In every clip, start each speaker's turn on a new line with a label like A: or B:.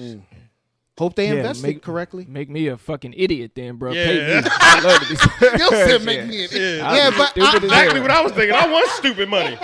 A: Mm. Hope they invested correctly.
B: Make me a fucking idiot then, bro.
C: Yeah.
B: Pay me. I love to be
D: You said make me an idiot.
A: Yeah, but
C: Exactly what I was thinking. I want stupid money.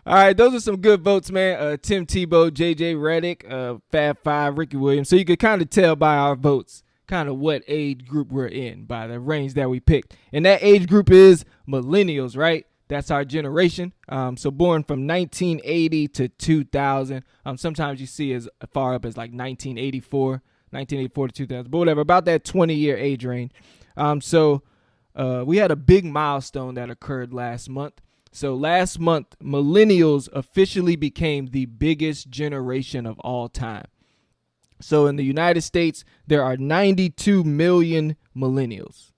B: All right, those are some good votes, man. Tim Tebow, JJ Redick, Fab Five, Ricky Williams. So you could kind of tell by our votes kind of what age group we're in by the range that we picked. And that age group is millennials, right? That's our generation. So born from 1980 to 2000. Sometimes you see as far up as like 1984 to 2000. But whatever, about that 20-year age range. So we had a big milestone that occurred last month. So last month, millennials officially became the biggest generation of all time. So in the United States, there are 92 million millennials.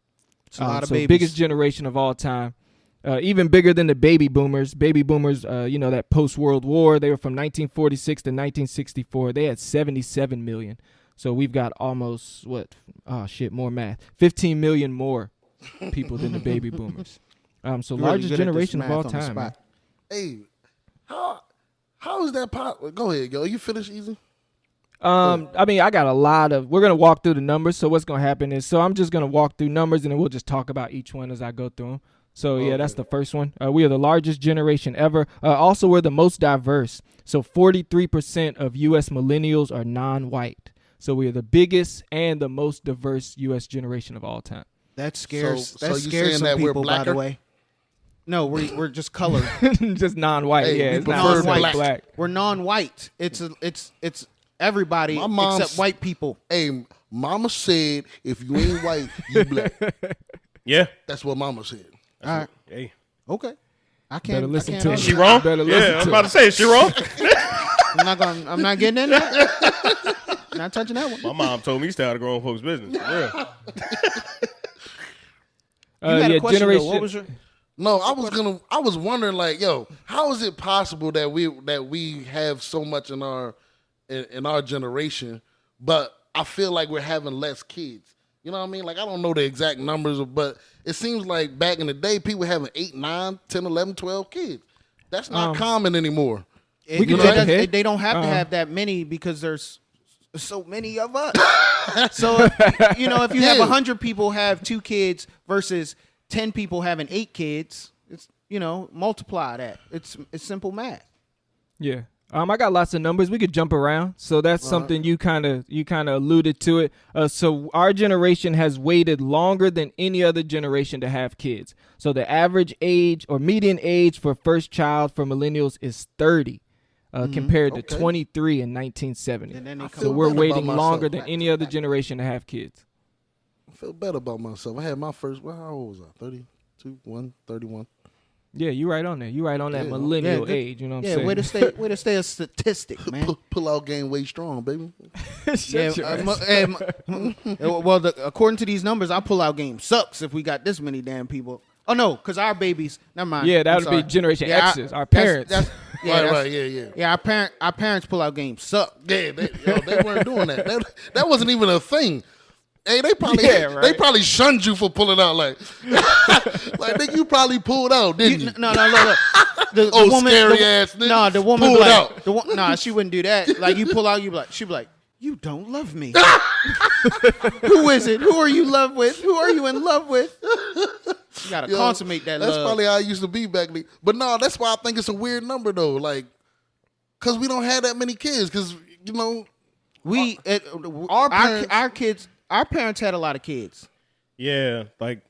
A: It's a lot of
B: so
A: babies.
B: Biggest generation of all time. Even bigger than the baby boomers. Baby boomers, that post-World War, they were from 1946 to 1964. They had 77 million. So we've got almost, more math. 15 million more people than the baby boomers. So
A: You're
B: largest
A: really good at this
B: generation of
A: math
B: all
A: on the
B: time. Man.
A: spot.
D: Hey, how is that possible? Go ahead, yo. You finished, Eazy?
B: I got a lot of, we're going to walk through the numbers. So what's going to happen is, I'm just going to walk through numbers and then we'll just talk about each one as I go through them. So yeah, that's the first one. We are the largest generation ever. Also, we're the most diverse. So 43% of U.S. millennials are non-white. So we are the biggest and the most diverse U.S. generation of all time.
A: That scares.
D: So
A: that
D: you
A: scares
D: saying
A: some
D: that we're
A: people. By
D: blacker?
A: the way, no, we're just colored.
B: Just non-white.
D: Hey,
B: yeah,
D: we
B: it's
D: prefer
B: not
D: black.
A: We're non-white. It's everybody
D: My mom's-
A: except white people.
D: Hey, Mama said if you ain't white, you black.
C: Yeah.
D: That's what Mama said.
A: All right.
C: Hey.
A: Okay. I
B: Better
A: can't.
B: listen
A: I
B: to
A: can't
B: him.
C: She wrong?
B: Better
C: Yeah,
B: listen
C: I was
B: to
C: about
B: her.
C: to say, is she wrong?
A: I'm not getting in there. Not touching that one.
C: My mom told me to stay out of grown folks' business. For real.
A: You had a question, though.
B: generation.
A: What was your?
D: No, I was wondering, like, yo, how is it possible that we have so much in our generation, but I feel like we're having less kids. You know what I mean? Like, I don't know the exact numbers, but it seems like back in the day, people having 8, 9, 10, 11, 12 kids. That's not common anymore.
B: We can jump ahead.
A: They don't have to have that many because there's so many of us. So if you have 100 people have 2 kids versus 10 people having 8 kids, it's multiply that. It's simple math.
B: Yeah. I got lots of numbers. We could jump around. So that's something you kind of alluded to it. So our generation has waited longer than any other generation to have kids. So the average age or median age for first child for millennials is 30 compared to 23 in 1970.
A: And then they
B: So we're waiting
D: myself.
B: longer than any other generation to have kids.
D: I feel better about myself. I had my first, how old was I? 32, 31.
B: Yeah, you right on there. You right on that millennial age. You know what I'm saying?
A: Way to stay a statistic, man.
D: Pull out game way strong, baby.
A: According to these numbers, our pull-out game sucks if we got this many damn people. Oh no, because our babies. Never mind.
B: Yeah, that
A: I'm
B: would be
A: sorry.
B: Generation
A: Yeah,
B: X's. Our parents.
A: Yeah, our parents pull-out game suck.
D: Yeah, they weren't doing that. That wasn't even a thing. Hey, they probably shunned you for pulling out. Like nigga, you probably pulled out, didn't you?
A: No. The woman,
D: scary ass nigga.
A: No, the woman
D: Pulled
A: like,
D: out.
A: she wouldn't do that. Like you pull out, she'd be like, you don't love me. Who is it? Who are you in love with? Who are you in love with? You gotta consummate that
D: That's
A: love.
D: probably how I used to be back then. But no, that's why I think it's a weird number though. Like, cause we don't have that many kids. Cause our parents had a lot of kids.
C: Yeah, like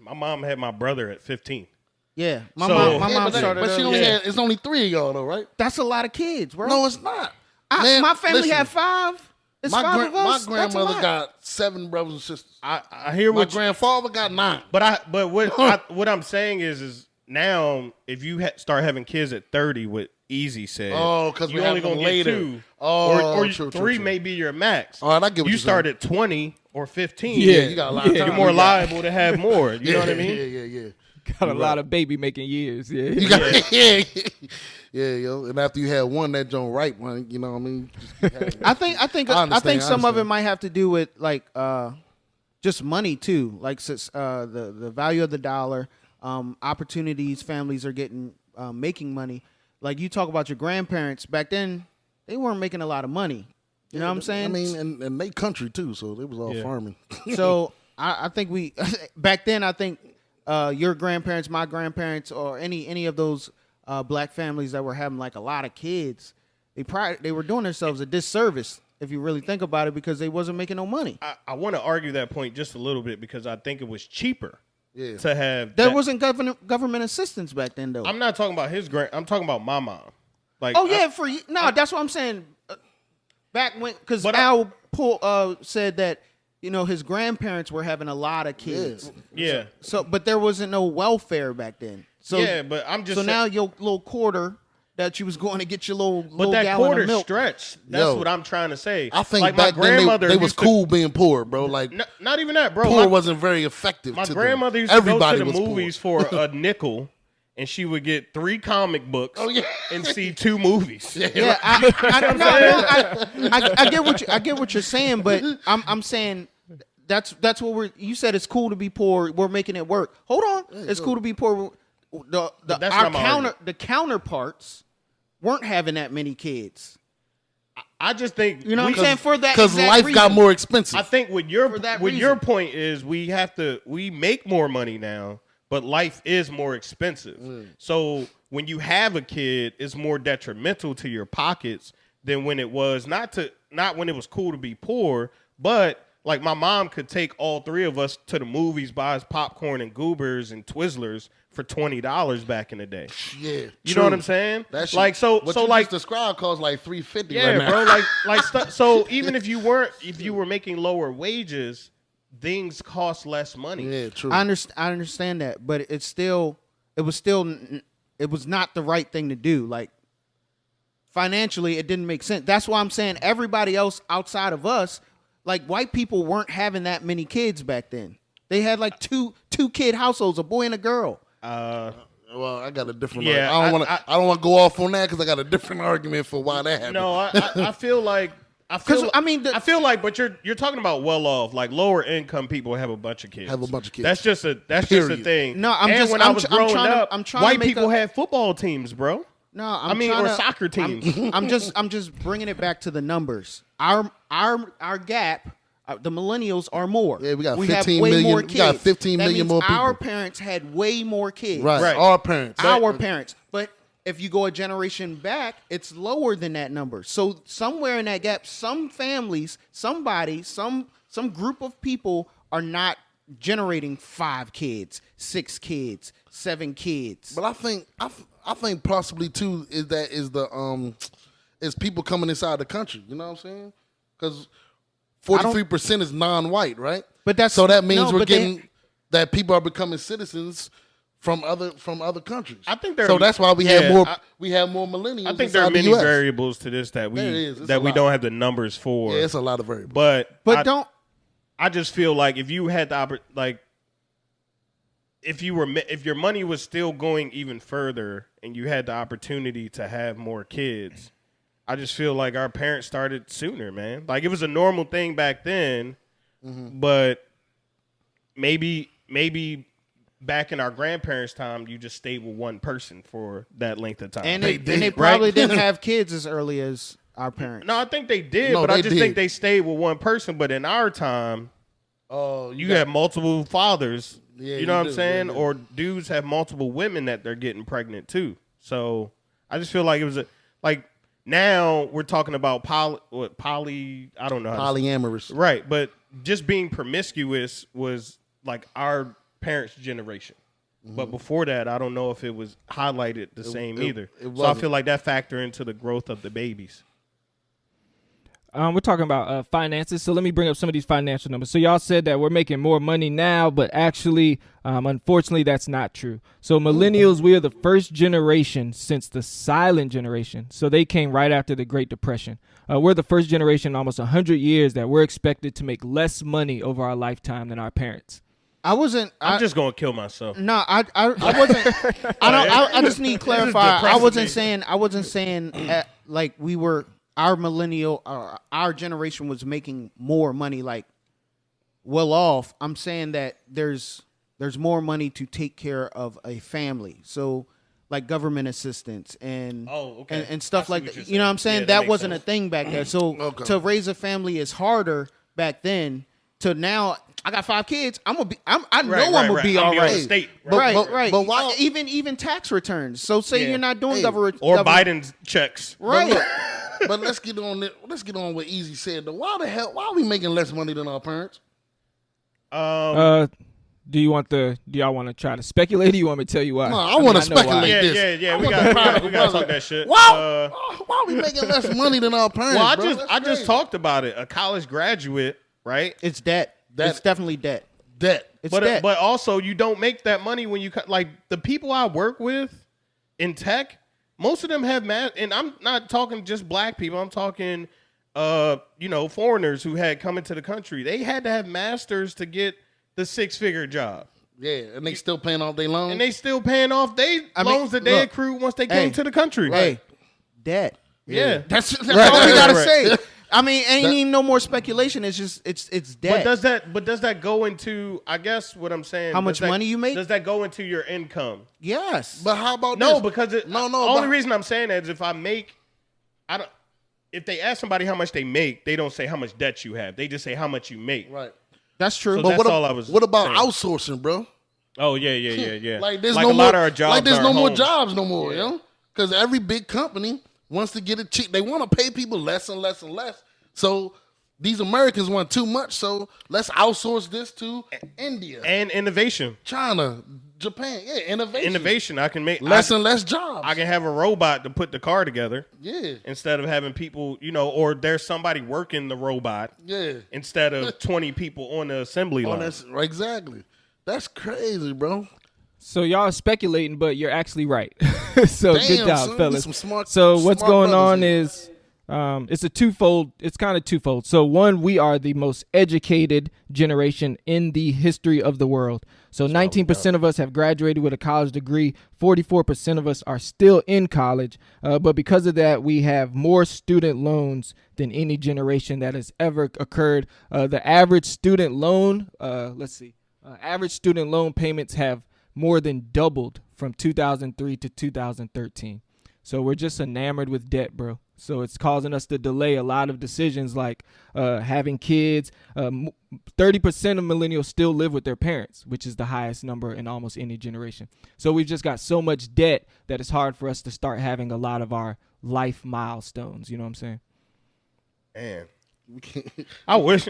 C: my mom had my brother at 15.
A: Yeah, my
C: So-
A: mom started.
D: But she only had. It's only 3 of y'all though, right?
A: That's a lot of kids, bro.
D: No, it's not.
A: My family
D: listen,
A: had 5. It's
D: my
A: 5 of us.
D: My
A: That's a
D: grandmother
A: lot.
D: got 7 brothers and sisters.
C: I hear
D: My
C: what
D: grandfather got 9.
C: but what I'm saying is now if you start having kids at 30, what Eazy said,
D: because
C: you
D: we
C: only
D: have them
C: gonna get
D: later.
C: 2,
D: Oh,
C: or 3 may be your max.
D: All right, I get what
C: you
D: you're
C: start
D: saying.
C: at 20 or 15.
B: Yeah,
D: you got a lot of time.
C: You're more liable to have more. You know what I mean?
D: Yeah.
B: Got a lot of baby making years. Yeah.
D: You got yeah, yo. And after you had one, that joint right one, you know what I mean?
A: I think some of it might have to do with like just money too, like the value of the dollar, opportunities families are getting making money. like you talk about your grandparents back then, they weren't making a lot of money. You know what I'm saying?
D: I mean, and they country too, so they was all farming.
A: So I think we back then. I think your grandparents, my grandparents, or any of those black families that were having like a lot of kids, they were doing themselves a disservice if you really think about it, because they wasn't making no money.
C: I want to argue that point just a little bit because I think it was cheaper to have.
A: There wasn't government assistance back then, though.
C: I'm not talking about his I'm talking about my mom. Like,
A: that's what I'm saying. Back when, because Al said that his grandparents were having a lot of kids.
C: Yeah.
A: So, but there wasn't no welfare back then. So
C: yeah, but I'm just
A: now your little quarter that you was going to get your little
C: that
A: gallon
C: quarter
A: of milk.
C: stretch. That's what I'm trying to say.
D: I think
C: like
D: back
C: my grandmother
D: then they was cool being poor, bro. Like
C: not even that, bro.
D: Poor wasn't very effective.
C: My
D: to
C: grandmother
D: them.
C: used to
D: Everybody
C: go to the
D: was
C: movies
D: poor.
C: for a nickel. And she would get 3 comic books and see 2 movies.
A: Yeah, I get what you're saying, but I'm saying that's what you said. It's cool to be poor. We're making it work. Hold on, it's cool to be poor. The counterparts weren't having that many kids.
C: I just think
A: what I'm saying, for that
D: because life
A: reason.
D: got more expensive.
C: I think what your point is, we make more money now. But life is more expensive. So when you have a kid, it's more detrimental to your pockets than when it was not when it was cool to be poor, but like my mom could take all 3 of us to the movies, buy us popcorn and goobers and Twizzlers for $20 back in the day.
D: Yeah.
C: You know what I'm saying?
D: That's
C: like so
D: what
C: so
D: you
C: like
D: just described costs like $3.50
C: yeah,
D: right now.
C: bro, so even if you were making lower wages, things cost less money.
D: Yeah, true.
A: I understand that, but it was not the right thing to do. Like financially, it didn't make sense. That's why I'm saying everybody else outside of us, like white people, weren't having that many kids back then. They had like two kid households, a boy and a girl.
D: Well, I got a different.
C: Yeah,
D: I don't want to go off on that because I got a different argument for why that happened.
C: No, I feel like. I feel like, but you're talking about well off, like lower income people have a bunch of kids. That's just a thing.
A: No,
C: when I was growing up, white people
A: had
C: had football teams, bro.
A: No,
C: or soccer teams.
A: I'm just bringing it back to the numbers. Our gap, the millennials are more.
D: Yeah, we got
A: have
D: 15
A: way
D: million.
A: more
D: We
A: kids.
D: got 15
A: That
D: million
A: means
D: more people.
A: Our parents had way more kids.
D: Right. Our parents.
A: But if you go a generation back, it's lower than that number. So somewhere in that gap, some families, some group of people are not generating 5 kids, 6 kids, 7 kids.
D: But I think possibly too is people coming inside the country. You know what I'm saying? Because 43% is non-white, right?
A: But
D: that means we're getting that people are becoming citizens from other countries.
C: I think
D: that's why we have more millennials.
C: I think there are many variables to this that we don't have the numbers for.
D: Yeah, it's a lot of variables.
C: But I just feel like if you had if your money was still going even further and you had the opportunity to have more kids, I just feel like our parents started sooner, man. Like it was a normal thing back then, but maybe back in our grandparents' time, you just stayed with one person for that length of time.
A: And they probably didn't have kids as early as our parents.
C: No, I think they did, but I just think they stayed with one person. But in our time, you have multiple fathers. Yeah, you know what I'm saying? Or dudes have multiple women that they're getting pregnant too. So I just feel like it was now we're talking about poly. I don't know.
D: Polyamorous.
C: Right, but just being promiscuous was like our parents' generation. But before that, I don't know if it was highlighted the same either. So I feel like that factor into the growth of the babies.
B: We're talking about finances, so let me bring up some of these financial numbers. So y'all said that we're making more money now, but actually, unfortunately, that's not true. So millennials, we are the first generation since the silent generation. So they came right after the Great Depression. We're the first generation in almost 100 years that we're expected to make less money over our lifetime than our parents.
C: I'm just gonna kill myself.
A: No, I wasn't. I just need to clarify. I wasn't saying like we were. Our millennial, our generation was making more money, like well off. I'm saying that there's more money to take care of a family. So like government assistance and
C: okay.
A: and stuff
C: I see
A: like
C: what
A: that.
C: you're
A: You know what
C: saying.
A: I'm saying?
C: Yeah, that
A: that
C: makes
A: wasn't
C: sense.
A: a thing back there. So to raise a family is harder back then. To now, I got 5 kids. I know I'm gonna be all right.
C: State,
A: Right,
D: But-
A: right.
D: but while-
A: even tax returns. So say
C: Yeah.
A: you're not doing
D: Hey,
A: government
C: or Biden's checks.
A: right?
D: But let's get on it. Let's get on what Eazy said. Though. Why are we making less money than our parents?
B: Do y'all want to try to speculate, or you want me to tell you why?
D: No, I want to
B: know why.
D: speculate
C: Yeah,
D: this.
C: yeah.
D: I
C: We
D: want
C: got
D: the
C: we
D: prodigal
C: got to
D: brother.
C: talk that shit.
D: Why are we making less money than our parents?
C: Well, I
D: bro?
C: just
D: That's
C: I just
D: crazy.
C: talked about it. A college graduate, right?
A: It's debt. It's definitely debt.
D: Debt.
A: It's
C: But
A: debt.
C: but also you don't make that money when you like the people I work with in tech. Most of them have and I'm not talking just black people. I'm talking, foreigners who had come into the country. They had to have masters to get the 6-figure job.
D: Yeah, and they still paying off their loans.
C: And they still paying off loans that they
A: look,
C: accrued once they came to the country.
A: Hey, debt.
C: Yeah.
A: That's all we
C: right,
A: gotta
C: right.
A: say. I mean, ain't even no more speculation. It's just it's debt.
C: But does that go into, I guess what I'm saying,
A: How much money you make?
C: Does that go into your income?
A: Yes.
D: But how about
C: No,
D: this?
C: because the
D: but-
C: only reason I'm saying that is if they ask somebody how much they make, they don't say how much debt you have. They just say how much you make.
D: Right.
A: That's true.
C: So
D: But
C: that's all I was
D: what about
C: saying.
D: outsourcing, bro?
C: Oh yeah.
D: Like there's
C: like
D: no
C: a
D: more.
C: lot of our jobs
D: like there's
C: are
D: no more
C: home.
D: jobs no more, you know? Because every big company wants to get it cheap. They want to pay people less and less and less. So these Americans want too much. So let's outsource this to India,
C: And innovation.
D: China, Japan. Yeah, innovation.
C: I can make
D: Less and less jobs.
C: I can have a robot to put the car together
D: Yeah,
C: instead of having people, or there's somebody working the robot
D: yeah.
C: instead of 20 people on the assembly line.
D: Exactly. That's crazy, bro.
B: So y'all are speculating, but you're actually right. So
D: Damn,
B: good job,
D: son, we
B: fellas.
D: some smart-
B: so what's
D: smart
B: going
D: brothers
B: on
D: here.
B: is it's a twofold. It's kind of twofold. So one, we are the most educated generation in the history of the world. So 19% of us have graduated with a college degree. 44% of us are still in college. But because of that, we have more student loans than any generation that has ever occurred. The average student loan, average student loan payments have more than doubled from 2003 to 2013. So we're just enamored with debt, bro. So it's causing us to delay a lot of decisions like having kids. 30% of millennials still live with their parents, which is the highest number in almost any generation. So we've just got so much debt that it's hard for us to start having a lot of our life milestones. You know what I'm saying?
C: Man. I wish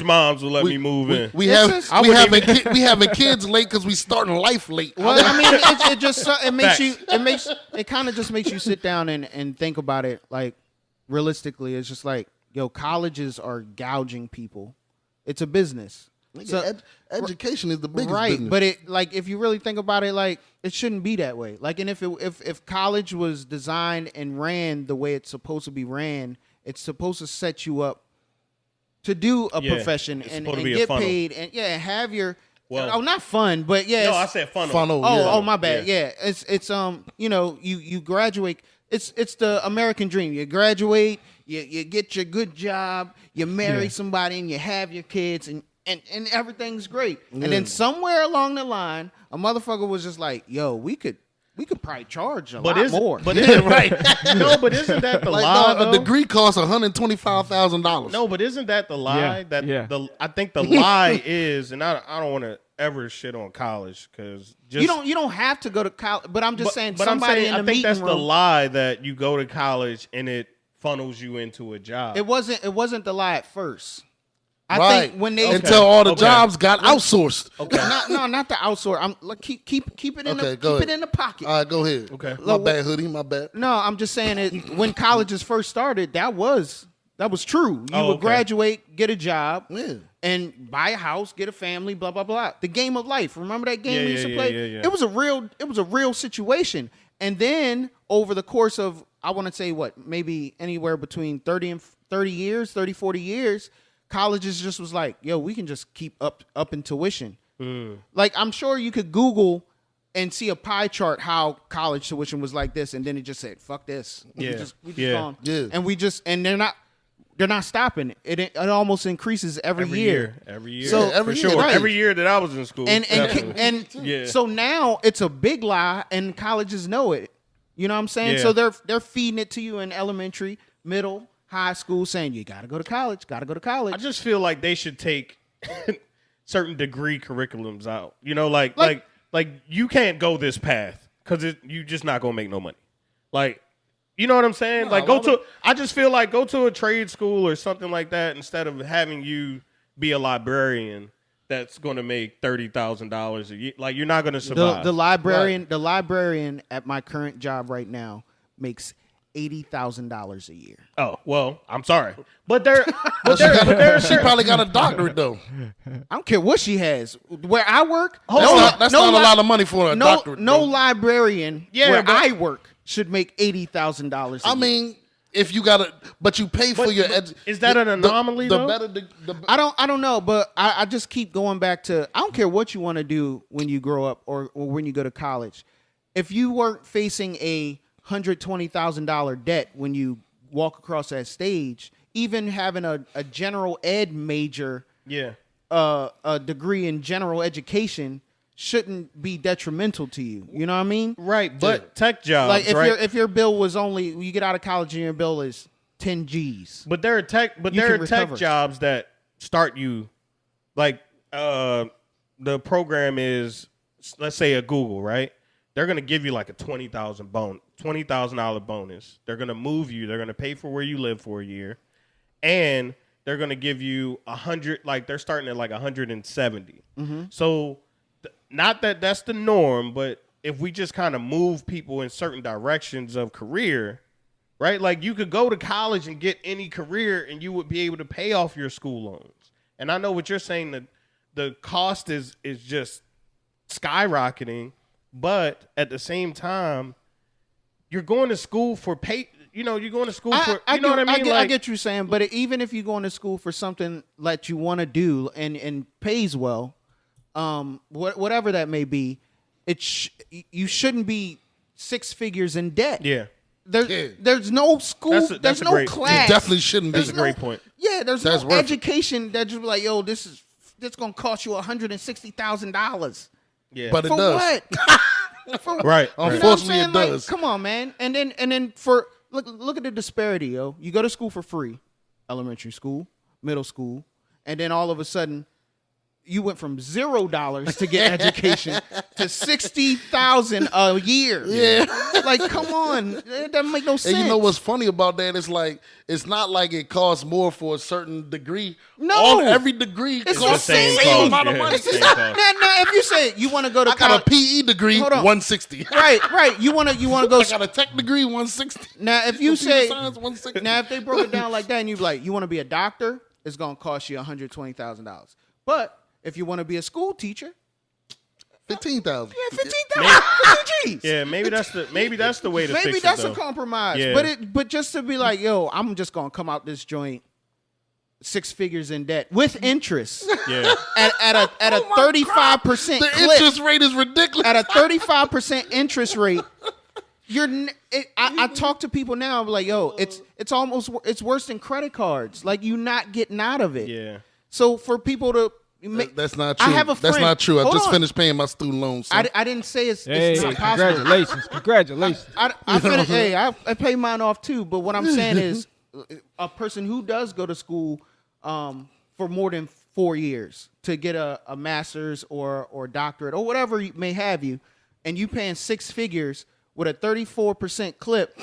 C: moms would let me move in.
D: We having kids late because we starting life late.
A: Well, I mean, it kind of just makes you sit down and think about it. Like realistically, it's just like, yo, colleges are gouging people. It's a business. So,
D: education is the biggest
A: right,
D: business.
A: but it like if you really think about it, like it shouldn't be that way. Like, and if college was designed and ran the way it's supposed to be ran, it's supposed to set you up to do a profession and get paid and have your not fun, but
C: No, I said funnel.
D: Funnel.
A: Oh, my bad. Yeah, it's you graduate. It's the American dream. You graduate, you get your good job, you marry somebody, and you have your kids, and everything's great. And then somewhere along the line, a motherfucker was just like, "Yo, we could probably charge a lot more."
C: But isn't right? No, but isn't that the lie?
D: A degree costs $125,000.
C: No, but isn't that the lie?
B: Yeah.
C: I think the lie is, and I don't want to ever shit on college because
A: you don't have to go to college. But I'm just saying,
C: But I'm
A: somebody
C: saying,
A: in the
C: I think
A: meeting
C: that's
A: room.
C: the lie that you go to college and it funnels you into a job.
A: It wasn't the lie at first. I
D: Right.
A: think when they
D: until all the jobs got outsourced.
C: Okay.
A: not the outsource. I'm like keep it in
D: Okay,
A: the
D: go
A: keep
D: ahead.
A: it in the pocket.
D: All right, go ahead.
C: Okay.
D: My bad, hoodie. My bad.
A: No, I'm just saying it. When colleges first started, that was true. You would
C: okay.
A: graduate, get a job,
D: Yeah.
A: and buy a house, get a family, blah blah blah. The game of life. Remember that game we used to play?
C: Yeah.
A: It was a real situation. And then over the course of, I want to say maybe anywhere between 30 years, 30, 40 years, colleges just was like, yo, we can just keep up in tuition. Like, I'm sure you could Google and see a pie chart how college tuition was like this, and then it just said, fuck this.
C: Yeah.
A: We just
C: Yeah.
A: gone.
D: Yeah.
A: And and they're not, they're not stopping it. It almost increases every year.
C: Every year.
A: So
D: every
C: for
D: year,
C: sure.
D: right.
C: Every year that I was in school.
A: And
C: Yeah.
A: so now it's a big lie, and colleges know it. You know what I'm saying?
C: Yeah.
A: So they're feeding it to you in elementary, middle, high school, saying you got to go to college, got to go to college.
C: I just feel like they should take certain degree curriculums out. You know, like you can't go this path because you just not gonna make no money. Like, you know what I'm saying?
D: No,
C: like I just feel like go to a trade school or something like that instead of having you be a librarian that's gonna make $30,000 a year. Like, you're not gonna survive.
A: The librarian at my current job right now makes $80,000 a year.
C: Oh, well, I'm sorry, but there
D: She probably got a doctorate though.
A: I don't care what she has. Where I work,
D: That's not a lot of money for a doctorate.
A: No
D: though.
A: librarian
C: Yeah,
A: where
C: but-
A: I work should make $80,000.
D: I mean, if you got but you pay for
C: But-
D: your.
C: but is that an anomaly,
D: The
C: though?
D: better the
A: I don't know, but I just keep going back to, I don't care what you want to do when you grow up or when you go to college. If you weren't facing a $120,000 debt when you walk across that stage, even having a general ed major,
C: yeah.
A: a degree in general education shouldn't be detrimental to you. You know what I mean?
C: Right, but tech jobs,
A: Like
C: right?
A: if your bill was only, you get out of college and your bill is 10 G's.
C: But there are tech
A: You
C: there
A: can
C: are tech
A: recover.
C: jobs that start you, like the program is, let's say, a Google, right? They're gonna give you like a $20,000 bonus. They're gonna move you. They're gonna pay for where you live for a year, and they're gonna give you 100. Like, they're starting at like 170. So, not that that's the norm, but if we just kind of move people in certain directions of career, right? Like, you could go to college and get any career, and you would be able to pay off your school loans. And I know what you're saying, that the cost is just skyrocketing. But at the same time, you're going to school for pay. You know, you're going to school for. You know what I mean?
A: I get what you're saying, but even if you're going to school for something that you want to do and pays well, whatever that may be, you shouldn't be 6 figures in debt.
C: Yeah,
A: There's no school.
C: That's
A: There's
C: a
A: no
C: great-
A: class.
D: You definitely shouldn't be.
C: that's a great point.
A: Yeah, there's
D: That's
A: no
D: worth it.
A: education that just be like, yo, this gonna cost you $160,000.
C: Yeah,
D: But it
A: For
D: does.
A: what? For,
C: right.
A: You know what I'm
D: Unfortunately,
A: saying?
D: it
A: Like,
D: does.
A: come on, man. And then for look at the disparity, yo. You go to school for free, elementary school, middle school, and then all of a sudden, you went from $0 to get education to $60,000 a year.
D: Yeah.
A: Like, come on, it doesn't make no sense.
D: And you know what's funny about that? It's like, it's not like it costs more for a certain degree.
A: No.
D: Every degree
A: It's
D: costs
A: the
D: the
A: same
D: same
C: cost.
D: amount of
C: Yeah,
D: money.
C: it's the same cost.
A: Now, if you say you want to go to
D: I got a
A: college,
D: PE degree,
A: Hold on.
D: 160.
A: right, you want to go.
D: I got a tech degree, 160.
A: Now, if you
D: Computer
A: say
D: science, 160.
A: now, if they broke it down like that, and you be like, you want to be a doctor, it's gonna cost you $120,000. But if you want to be a school teacher,
D: 15,000.
A: yeah, 15,000 G's.
C: Yeah, maybe that's the way to fix
A: Maybe
C: it.
A: that's
C: though.
A: a compromise.
C: Yeah.
A: But just to be like, yo, I'm just gonna come out this joint 6 figures in debt with interest
C: Yeah,
A: at a
D: Oh my
A: 35%
D: The
A: clip.
D: interest rate is ridiculous.
A: At a 35% interest rate, I talk to people now. I'm like, yo, it's worse than credit cards. Like, you not getting out of it.
C: yeah.
A: So for people to
D: That's not true.
A: I have a friend.
D: That's not true. I
A: Hold
D: just
A: on.
D: finished paying my student loans. son.
A: I didn't say it's
B: Hey,
A: not possible.
B: congratulations.
A: I finished, hey, I pay mine off too. But what I'm saying is, a person who does go to school for more than 4 years to get a master's or doctorate or whatever you may have you, and you paying 6 figures with a 34% clip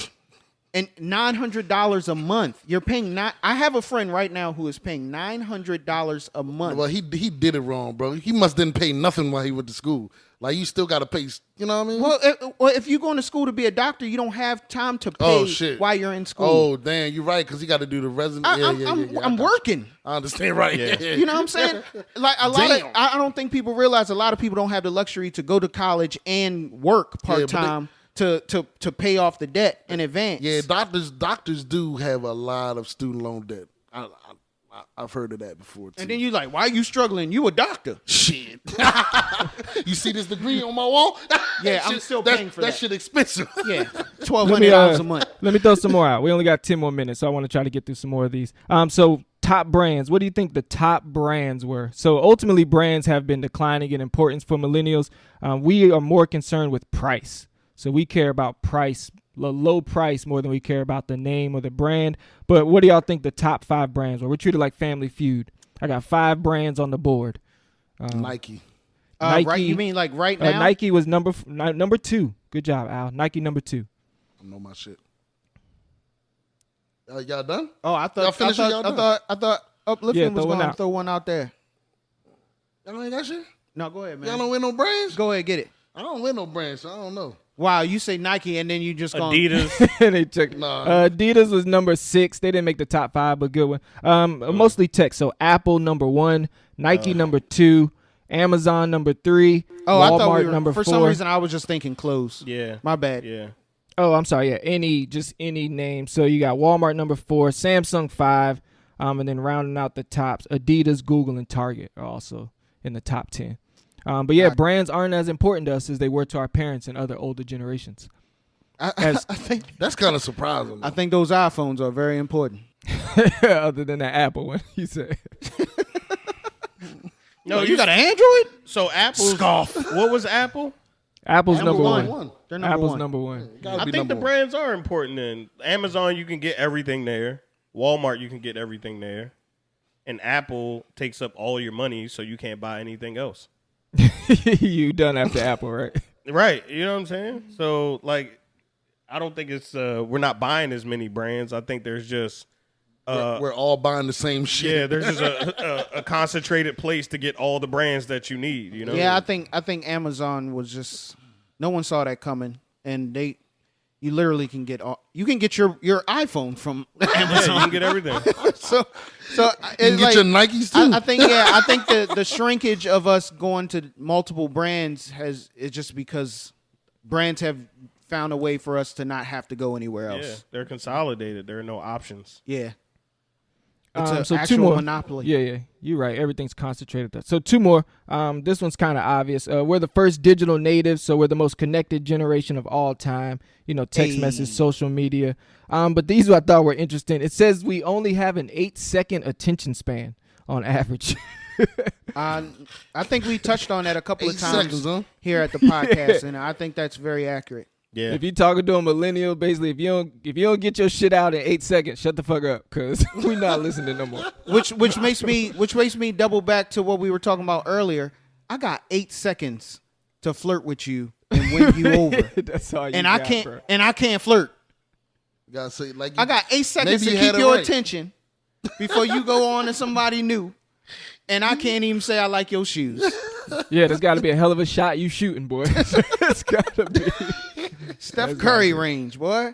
A: and $900 a month. You're paying I have a friend right now who is paying $900 a month.
D: Well, he did it wrong, bro. He must didn't pay nothing while he went to school. Like, you still got to pay. You know what I mean?
A: Well, if you're going to school to be a doctor, you don't have time to pay
D: Oh, shit.
A: while you're in school.
D: Oh, damn, you're right, because he got to do the resident.
A: I'm working.
D: I understand, right?
C: Yeah.
A: You know what I'm saying? Like,
D: Damn.
A: I don't think people realize a lot of people don't have the luxury to go to college and work part
D: but
A: time to pay off the debt in advance.
D: Yeah, doctors do have a lot of student loan debt. I I've heard of that before too.
A: And then you like, why are you struggling? You a doctor.
D: Shit. You see this degree on my wall?
A: Yeah, I'm still paying for that.
D: That shit expensive.
A: Yeah, $1,200 a month.
B: Let me throw some more out. We only got 10 more minutes, so I want to try to get through some more of these. So top brands. What do you think the top brands were? So ultimately, brands have been declining in importance for millennials. We are more concerned with price. So we care about price, low price, more than we care about the name or the brand. But what do y'all think the top 5 brands were? We're treated like Family Feud. I got 5 brands on the board.
D: Nike.
B: Nike.
A: Right? You mean like right now?
B: Nike was number 2. Good job, Al. Nike number 2.
D: I know my shit. Y'all done?
A: Oh, I
D: Y'all
A: thought
D: finished? Y'all done?
A: I thought Uplifting
B: Yeah,
A: was
B: throw one
A: going to
B: out.
A: throw one out there.
D: Y'all ain't got shit?
A: No, go ahead, man.
D: Y'all don't win no brands?
A: Go ahead, get it.
D: I don't win no brands, so I don't know.
A: Wow, you say Nike and then you just go
C: Adidas.
B: They took
D: Nah.
B: Adidas was number 6. They didn't make the top 5, but good one. Mostly tech. So Apple number 1, Nike number 2, Amazon number 3,
A: Oh,
B: Walmart
A: I thought we were,
B: number
A: for
B: 4.
A: some reason I was just thinking clothes.
C: Yeah.
A: My bad.
C: Yeah.
B: Oh, I'm sorry. Yeah, any name. So you got Walmart number 4, Samsung 5, and then rounding out the tops, Adidas, Google, and Target are also in the top 10. But yeah, brands aren't as important to us as they were to our parents and other older generations.
A: I
B: As-
A: think
D: That's kind of surprising.
A: I think those iPhones are very important.
B: Other than that Apple one, you said.
C: No,
A: You got an Android?
C: So Apple's What was Apple?
B: Apple's number
A: one.
B: 1.
A: They're number
B: Apple's
A: one.
B: number 1.
D: Gotta
C: I
D: be
C: think the
D: number one.
C: brands are important. In Amazon, you can get everything there. Walmart, you can get everything there. And Apple takes up all your money, so you can't buy anything else.
B: You done after Apple, right?
C: Right. You know what I'm saying? So, like, I don't think it's we're not buying as many brands. I think there's just
D: We're all buying the same shit.
C: yeah, there's just a concentrated place to get all the brands that you need. You know?
A: Yeah, I think Amazon was just no one saw that coming, and you literally can get your iPhone from
C: Yeah, you can get everything.
A: so
D: You
A: it's
D: can get
A: like,
D: your Nikes too.
A: I think the shrinkage of us going to multiple brands is just because brands have found a way for us to not have to go anywhere
C: Yeah,
A: else.
C: they're consolidated. There are no options.
A: Yeah. It's an
B: so
A: actual
B: 2 more.
A: monopoly.
B: Yeah, you're right. Everything's concentrated there. So 2 more. This one's kind of obvious. We're the first digital natives, so we're the most connected generation of all time. Text
A: Hey.
B: message, social media. But these I thought were interesting. It says we only have an 8-second attention span on average.
A: I think we touched on that a couple of
D: 8
A: times
D: seconds, huh?
A: here at the podcast, and I think that's very accurate.
C: Yeah.
B: If you're talking to a millennial, basically, if you don't get your shit out in 8 seconds, shut the fuck up, cause we not listening no more.
A: Which makes me double back to what we were talking about earlier. I got 8 seconds to flirt with you and win you over,
B: That's all you
A: and
B: got,
A: I can't flirt.
D: You gotta say like
A: I got 8 seconds
D: maybe
A: to
D: you
A: keep
D: had it
A: your
D: right.
A: attention before you go on to somebody new, and I can't even say I like your shoes.
B: Yeah, there's got to be a hell of a shot you shooting, boy. It's got to be.
A: Steph Curry range, boy.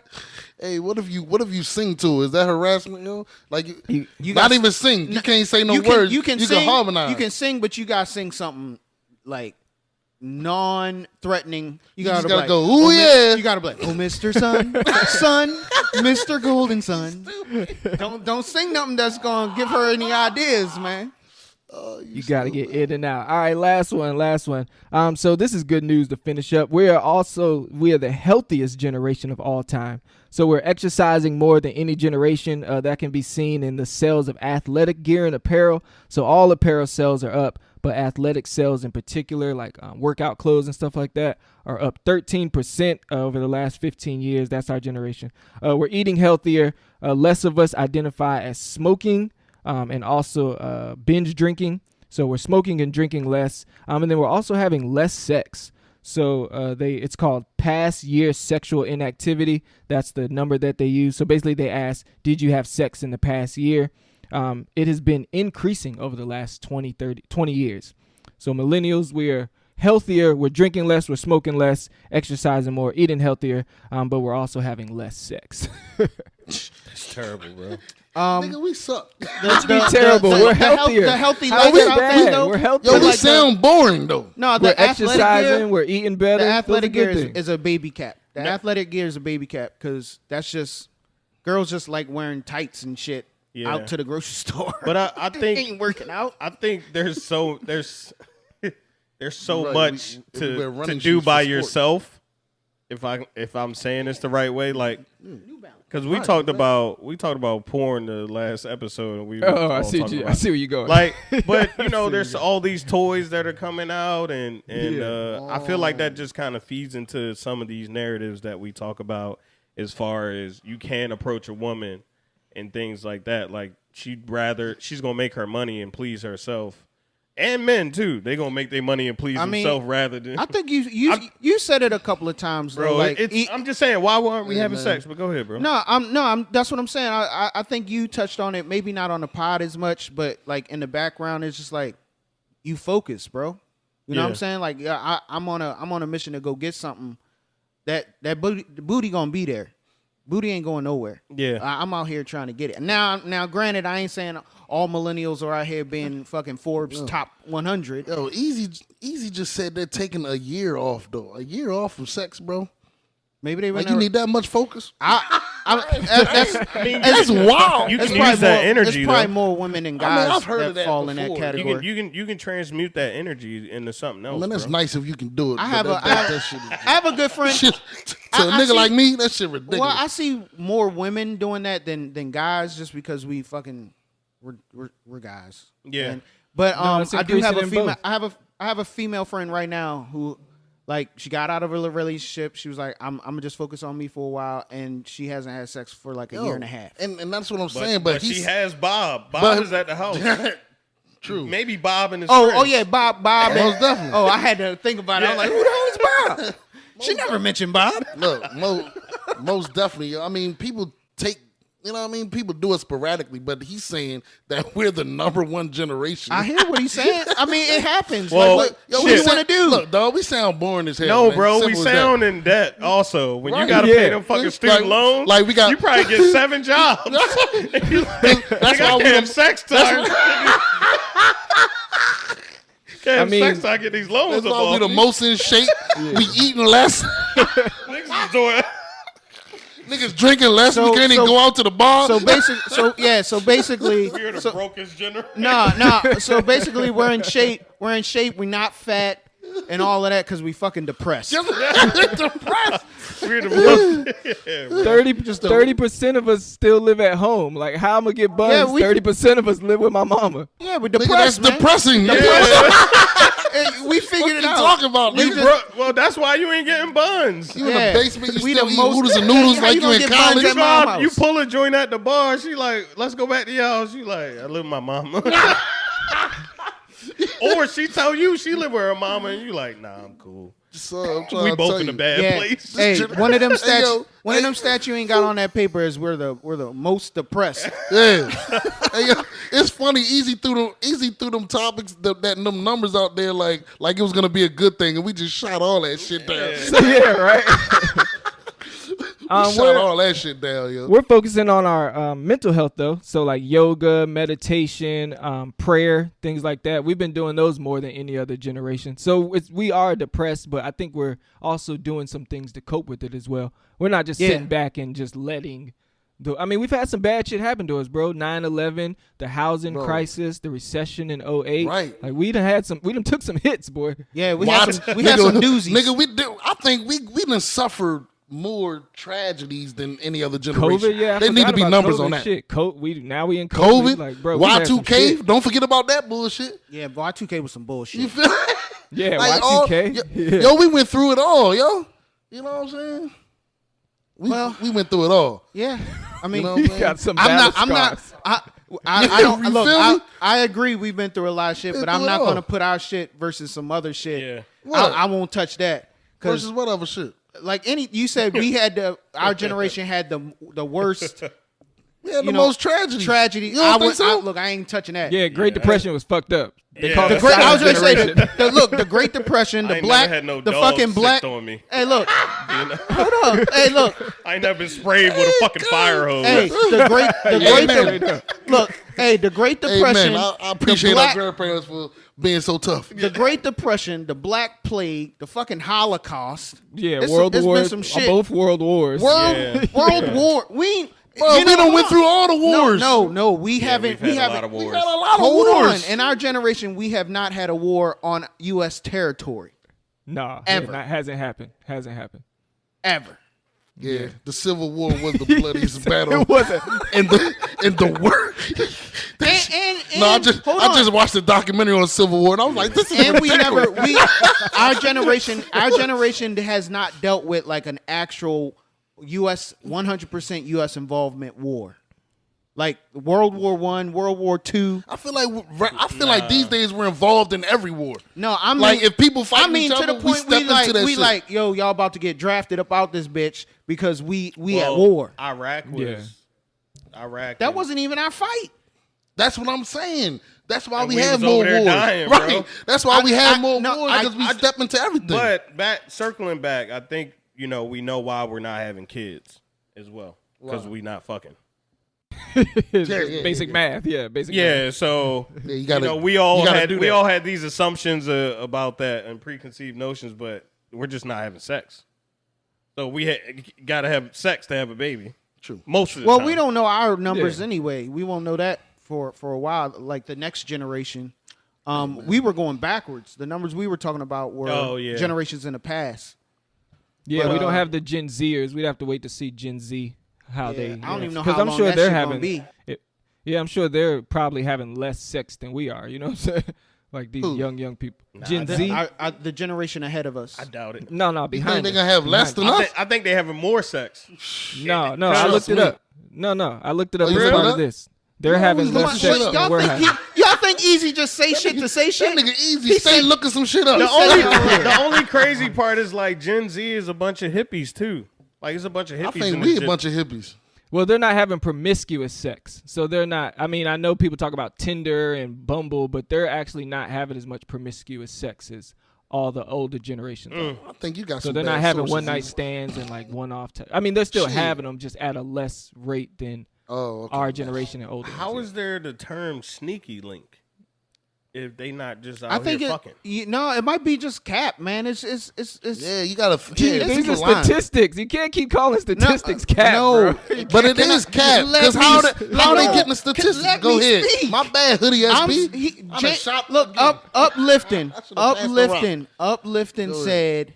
D: Hey, what if you sing to? Is that harassment? Like
B: You
D: not
A: got-
D: even sing. You can't say no
A: you
D: words.
A: You can sing.
D: harmonize.
A: You can sing, but you gotta sing something like non-threatening. You
D: just
A: gotta,
D: gotta
A: be
D: go,
A: like,
D: "Ooh, yeah."
A: You gotta be like, oh, Mr. Sun, Sun, Mr. Golden Sun. Don't sing nothing that's gonna give her any ideas, man.
B: You got to get in and out. All right, last one. So this is good news to finish up. We are the healthiest generation of all time. So we're exercising more than any generation. That can be seen in the sales of athletic gear and apparel. So all apparel sales are up, but athletic sales in particular, like workout clothes and stuff like that, are up 13% over the last 15 years. That's our generation. We're eating healthier. Less of us identify as smoking. And also binge drinking. So we're smoking and drinking less. And then we're also having less sex. So it's called past year sexual inactivity. That's the number that they use. So basically they ask, did you have sex in the past year? It has been increasing over the last 20 years. So millennials, we're healthier. We're drinking less. We're smoking less, exercising more, eating healthier. But we're also having less sex.
C: It's terrible, bro.
D: Nigga, we suck.
B: Let's be terrible. We're healthier.
A: The healthy
B: How is
A: lifestyle
B: that
A: thing,
B: bad?
A: though.
B: We're healthier.
D: Yo, we
A: like
D: sound boring though.
A: No,
B: We're
A: the athletic
B: exercising.
A: gear.
B: We're eating better.
A: The
B: Those are
A: athletic
B: good
A: gear
B: things.
A: is a baby cap. The athletic gear is a baby cap because that's just girls just like wearing tights and shit out to the grocery store.
C: But I think
A: ain't working out.
C: I think there's so
D: Right,
C: much
D: we wear
C: to
D: running
C: do
D: shoes
C: by
D: for sport.
C: yourself. If I'm saying this the right way, like, because we talked about porn the last episode, and we
B: Oh, I
C: all
B: see.
C: talking
B: I
C: about-
B: see where you're going.
C: Like, but there's all these toys that are coming out, and I feel like that just kind of feeds into some of these narratives that we talk about, as far as you can't approach a woman and things like that. Like, she's gonna make her money and please herself. And men too, they gonna make their money and please themselves rather than.
A: I think you said it a couple of times,
C: bro.
A: Like,
C: I'm just saying, why weren't we having sex? But go ahead, bro.
A: I'm. That's what I'm saying. I think you touched on it. Maybe not on the pod as much, but like in the background, it's just like you focus, bro. You know what I'm saying? Like, yeah, I'm on a mission to go get something. That booty gonna be there. Booty ain't going nowhere.
C: Yeah,
A: I'm out here trying to get it. Now, granted, I ain't saying all millennials are out here being fucking Forbes top 100.
D: Yo, Eazy just said they're taking a year off though. A year off from sex, bro.
A: Maybe they
D: Like you need that much focus.
A: That's
D: wild.
C: You
A: It's
C: can
A: probably
C: use that
A: more-
C: energy.
A: There's probably
C: though.
A: more women than guys
D: I've heard of that
A: fall in that
D: before.
A: category.
C: You can transmute that energy into something else.
D: Man, that's
C: bro.
D: nice if you can do it.
A: I
D: but
A: have
D: that shit is
A: I have a good friend.
D: shit. To a
A: I
D: nigga
A: see-
D: like me, that shit ridiculous.
A: Well, I see more women doing that than guys, just because we're guys.
C: Yeah.
A: But
B: it's
A: I do have a
B: increasing in
A: female.
B: both.
A: I have a female friend right now who, like, she got out of a relationship. She was like, I'm gonna just focus on me for a while, and she hasn't had sex for like a year and a half.
D: And that's what I'm saying. But
C: she
D: he's
C: has Bob. Bob
D: but-
C: is at the house.
D: true.
C: Maybe Bob and his
A: Oh
C: friends.
A: yeah, Bob.
D: Most definitely.
A: Oh, I had to think about it. I was like, who the hell is Bob? She never mentioned Bob.
D: Look, most definitely. I mean, people take. You know what I mean? People do it sporadically, but he's saying that we're the number one generation.
A: I hear what he's saying. I mean, it happens.
C: Well,
A: like,
D: Yo,
A: what
D: we
A: do you
D: sound-
A: want to do?
D: Look, dog, we sound boring as hell.
C: No,
D: man.
C: bro, we
D: Simple as that.
C: sound in debt also. When you
D: Right.
C: got to
B: Yeah.
C: pay them fucking student
D: Like-
C: loans,
D: like we got-
C: you probably get 7 jobs.
D: That's
C: That's
D: why
C: I
D: we
C: can't have
D: done-
C: sex time. Can't have
B: mean,
C: sex time. I get these loans
D: That's why we
C: up.
D: the most in shape. We eating less.
C: Niggas is doing.
D: Niggas drinking less.
A: So-
D: we can't even
A: so-
D: go out to the bar.
A: So basically,
C: We're the brokest generation.
A: no. So basically, we're in shape. We're in shape. We're not fat and all of that because we fucking depressed.
D: depressed.
C: We're the most. Yeah, bro.
B: 30% of us still live at home. Like, how I'm gonna get buns?
A: Yeah, we-
B: 30% of us live with my mama.
A: Yeah, we're
D: Nigga, that's
A: depressed, man.
D: depressing.
A: Hey, we figured it
D: What you
A: out.
D: talking about,
A: We
D: nigga?
A: just-
C: Well, that's why you ain't getting buns.
D: You in
A: Yeah.
D: the basement, you
A: We
D: still
A: the
D: eating
A: most-
D: noodles and noodles
A: How
D: like
A: you
D: you
A: gonna
D: in
A: get buns
D: college.
A: at my house?
C: You pull a joint at the bar. She like, let's go back to your house. You like, I live with my mama. Or she tell you she live with her mama, and you like, nah, I'm cool.
D: So I'm trying
C: We
D: to
C: both
D: tell
C: in a
D: you.
C: bad
A: Yeah.
C: place.
A: Hey, one of them stats.
D: yo,
A: One of them stats you ain't got on that paper is we're the most depressed.
D: Yeah. Hey, yo, it's funny. Easy threw them topics, them numbers out there like it was gonna be a good thing, and we just shot all that shit down.
B: Yeah, right.
D: We shot all that shit down, yo.
B: We're focusing on our mental health though, so like yoga, meditation, prayer, things like that. We've been doing those more than any other generation. So we are depressed, but I think we're also doing some things to cope with it as well. We're not just sitting back and just letting. I mean, we've had some bad shit happen to us, bro. 9/11, the housing crisis, the recession in 08.
D: Right.
B: Like we done took some hits, boy.
A: Yeah, we
D: Why
A: had
D: the-
A: some doozies.
D: Nigga, I think we done suffered more tragedies than any other generation.
B: COVID, yeah. I
D: They need to
B: forgot
D: be
B: about
D: numbers
B: COVID
D: on that.
B: Shit. Now we in COVID.
D: COVID,
B: Like, bro, we had some
D: Y2K.
B: shit.
D: Don't forget about that bullshit.
A: Yeah, Y2K was some bullshit.
D: You feel?
B: Yeah,
D: Like,
B: Y2K.
D: Yo, we went through it all, yo. You know what I'm saying? We went through it all.
A: Yeah, I mean,
D: You know what I'm saying?
B: Got some
A: I'm
B: battle
A: not.
B: scars.
A: I don't
D: You
A: look.
D: feel me?
A: I agree. We've been through a lot of shit,
D: Been
A: but I'm
D: through it
A: not
D: all.
A: gonna put our shit versus some other shit.
C: Yeah.
D: What?
A: I won't touch that because,
D: Versus whatever shit.
A: like you said, our generation had the worst
D: We had
A: you
D: the
A: know,
D: most tragedy.
A: tragedy.
D: You don't think so?
A: Look, I ain't touching that.
B: Yeah, Great Depression was fucked up. They
C: Yeah.
B: called
C: The
B: it
C: great-
A: I was
B: silent
A: gonna say
B: generation.
A: the Great Depression,
C: I
A: the
C: ain't
A: black,
C: never had no
A: the
C: dog
A: fucking
C: sicked
A: black.
C: on me.
A: Hey, look,
C: You know?
A: hold up. Hey, look.
C: I ain't never been sprayed with a fucking fire hose.
A: Hey, the
D: Amen.
A: look. Hey, the Great Depression.
D: Amen. I appreciate
A: the
D: our
A: black,
D: grandparents for being so tough.
A: the Great Depression, the Black Plague, the fucking Holocaust.
B: Yeah,
A: It's
B: World
A: been
B: Wars.
A: some shit.
B: Both World Wars.
A: World
C: Yeah.
A: World War.
D: Bro, we done went through all the wars.
A: No, we haven't.
C: We've
A: We
C: had a
A: haven't.
C: lot of wars.
D: We had a lot of
A: Hold
D: wars.
A: on. In our generation, we have not had a war on U.S. territory
B: No,
A: Ever.
B: hasn't happened. Hasn't happened.
A: ever.
D: Yeah, the Civil War was the bloodiest battle
B: It wasn't.
D: in the world. No, I just watched the documentary on the Civil War, and I was like, this is
A: And
D: ridiculous.
A: our generation has not dealt with like an actual U.S. 100% U.S. involvement war, like World War I, World War II.
D: I feel like these days we're involved in every war.
A: No, I mean,
D: Like if people fight each
A: to
D: other,
A: the
D: we
A: point
D: step into that
A: we
D: shit.
A: like, yo, y'all about to get drafted up out this bitch because we at
C: Well,
A: war.
C: Iraq was.
B: Yeah.
C: Iraq.
A: That wasn't even our fight.
D: That's what I'm saying. That's why
C: And
D: we
C: we
D: have
C: was
D: more
C: over there
D: wars,
C: dying, bro.
D: right? That's why we have more
A: no,
D: wars because we step into everything.
C: But circling back, I think we know why we're not having kids as well because we not fucking.
B: Basic math. Yeah, basic math.
C: Yeah, so
D: Yeah, you gotta-
C: we all
D: you gotta
C: had
D: do
C: we
D: that.
C: all had these assumptions about that and preconceived notions, but we're just not having sex. So we got to have sex to have a baby.
D: True.
C: Most of the
A: Well,
C: time.
A: we don't know our numbers
B: Yeah.
A: anyway. We won't know that for a while. Like the next generation, we were going backwards. The numbers we were talking about were generations in the past.
B: Yeah,
A: But,
B: we don't have the Gen Zers. We'd have to wait to see Gen Z how they.
A: I don't even know
B: 'cause
A: how
B: I'm
A: long
B: sure
A: that
B: they're
A: shit
B: having.
A: gonna be.
B: Yeah, I'm sure they're probably having less sex than we are. You know what I'm saying? Like these
D: Who?
B: young people. Gen Z.
A: The generation ahead of us.
C: I doubt it.
B: No,
D: you think
B: behind.
D: they're
B: us.
D: gonna have less
B: Behind
D: than
B: us.
D: us?
C: I think they having more sex.
B: No, I
D: Trust
B: looked it
D: me.
B: up. No, I looked it up.
D: Oh, you
B: It's
D: looked
B: part
D: it
B: of
D: up?
B: this. They're having
D: always
B: less
D: look
B: sex
D: shit
B: than
D: up.
B: we're having.
A: Y'all think Eazy just say shit to say
D: That
A: shit?
D: nigga Easy stay looking some shit up.
C: The only crazy part is like Gen Z is a bunch of hippies too. Like it's a bunch of hippies.
D: I think
C: in
D: we
C: this
D: a bunch of hippies.
B: Well, they're not having promiscuous sex. So they're not. I mean, I know people talk about Tinder and Bumble, but they're actually not having as much promiscuous sex as all the older generations are.
D: I think you got
B: So
D: some
B: they're
D: bad
B: not having
D: sources.
B: one night stands and like one off. I mean, they're still
D: Shit.
B: having them, just at a less rate than
D: Oh, okay.
B: our generation and older.
C: How
B: ones,
C: is there the term sneaky link if they not just out
A: I think
C: here
A: it.
C: fucking?
A: It might be just cap, man. It's
D: Yeah, you gotta.
B: yeah.
D: Yeah,
B: These
D: people
B: are
D: lying.
B: statistics. You can't keep calling statistics cap,
A: no.
B: bro.
D: But it is cap. Because how they getting the statistics?
A: let
D: Go
A: me
D: ahead.
A: speak.
D: My bad, hoodie SB.
A: Look, uplifting,
D: I should've passed the
A: uplifting
D: Go ahead.
A: said.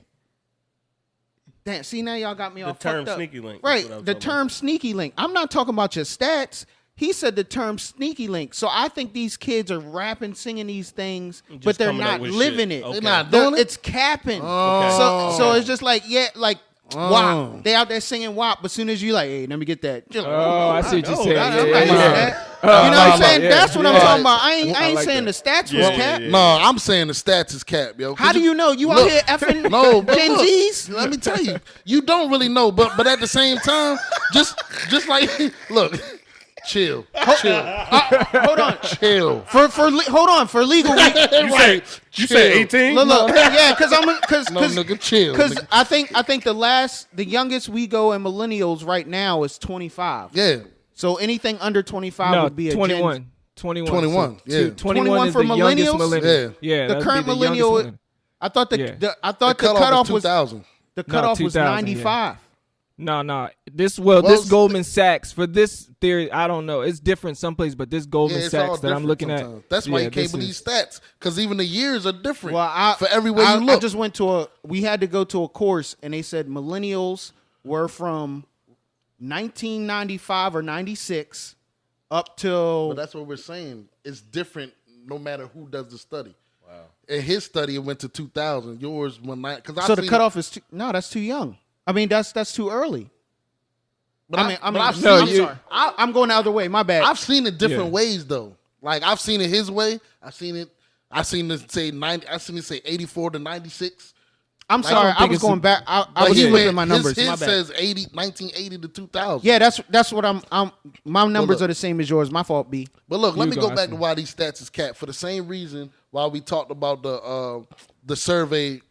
A: Damn, see now y'all got me
C: The
A: all
C: term
A: fucked up.
C: sneaky link.
A: Right,
C: That's what I was
A: the
C: talking
A: term sneaky link. I'm not talking about your stats. He said the term sneaky link. So I think these kids are rapping, singing these things, but
C: Just
A: they're
C: coming up
A: not
C: with
A: living
C: shit.
A: it.
C: Okay.
D: They're not doing it.
A: It's capping.
C: Okay.
A: So it's just like WAP. They out there singing WAP, but as soon as you like, hey, let me get that. You're like,
B: Oh, I see what you're
C: know,
B: saying.
C: I'm
B: Yeah,
C: not
B: yeah,
C: used to
B: yeah.
A: that. You know what I'm saying?
B: yeah.
A: That's what I'm
B: Yeah.
A: talking about. I ain't
B: I like
A: saying
B: that.
A: the stats
C: Yeah,
A: was cap.
C: yeah.
D: No, I'm saying the stats is cap, yo.
A: How do you know? You out
D: Look.
A: here effing
D: No, but
A: Gen
D: look,
A: Zs?
D: let me tell you, you don't really know, but at the same time, just like look, chill,
A: Hold on.
D: chill.
A: Hold on for legal.
C: You said 18?
A: Look, yeah, because I'm
D: No, nigga, chill.
A: because
D: nigga.
A: I think the youngest we go in millennials right now is 25.
D: Yeah,
A: So anything under 25
B: No,
A: would be a
B: 21. 21.
D: 21,
B: So,
D: yeah.
B: 21 is
A: for
B: the youngest
A: millennials?
B: millennial.
D: Yeah.
B: Yeah.
A: The
B: that'd
A: current
B: be the youngest
A: millennial.
B: millennial.
A: I thought the
B: Yeah.
A: cutoff was
D: 2000.
A: the cutoff was
B: 2000,
A: 95.
B: No. This
D: Well,
B: Goldman Sachs for this theory, I don't know. It's different someplace, but this Goldman
D: Yeah, it's all
B: Sachs that I'm
D: different
B: looking
D: sometimes.
B: at.
D: That's why
B: yeah,
D: you can't
B: this
D: believe
B: is-
D: stats, because even the years are different.
A: Well,
D: for every way you
A: I
D: look.
A: just went to we had to go to a course, and they said millennials were from 1995 or 96 up till
D: But that's what we're saying. It's different no matter who does the study. Wow. In his study, it went to 2000. Yours went not because
A: so the cutoff is that's too young. I mean that's too early.
D: But
A: I mean,
D: I've
A: I'm
D: seen it.
A: sorry. I'm going the other way. My bad.
D: I've seen it different
B: Yeah.
D: ways though. Like I've seen it his way. I've seen it say 90. I've seen it say 84 to 96.
A: I'm sorry. I
B: think
A: was
B: it's
A: going
B: a-
A: back. I
D: But
A: was
D: he
A: flipping
D: went-
A: my numbers.
D: His
A: My bad.
D: says 1980 to 2000.
A: Yeah, that's what I'm. My numbers
D: look.
A: are the same as yours. My fault, B.
D: But look, let
B: You
D: me
B: go,
D: go
B: I
D: back
B: see.
D: to why these stats is capped. For the same reason why we talked about the survey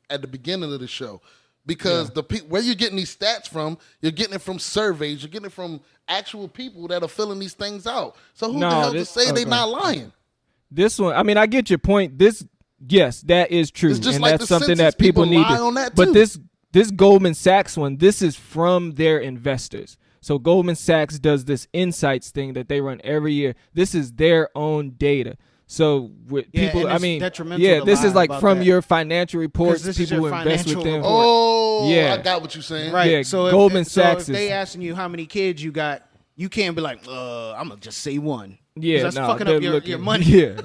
D: at the beginning of the show. Because where you're getting these stats from, you're getting it from surveys, you're getting it from actual people that are filling these things out. So who
B: No,
D: the hell
B: this-
D: to say they
B: okay.
D: not lying?
B: This one, I mean, I get your point. Yes, that is true,
D: It's just
B: and
D: like
B: that's
D: the
B: something
D: census.
B: that people
D: People
B: need.
D: lie on that
B: but
D: too.
B: this Goldman Sachs one, this is from their investors. So Goldman Sachs does this insights thing that they run every year. This is their own data. So with people, I mean, this is like from your financial reports. People who invest with them.
D: Oh, yeah, I got what you're saying.
A: Right.
B: Yeah,
A: so
B: Goldman Sachs.
A: So if they asking you how many kids you got, you can't be like, I'm gonna just say one.
B: Yeah,
A: that's fucking up your money.
B: Yeah,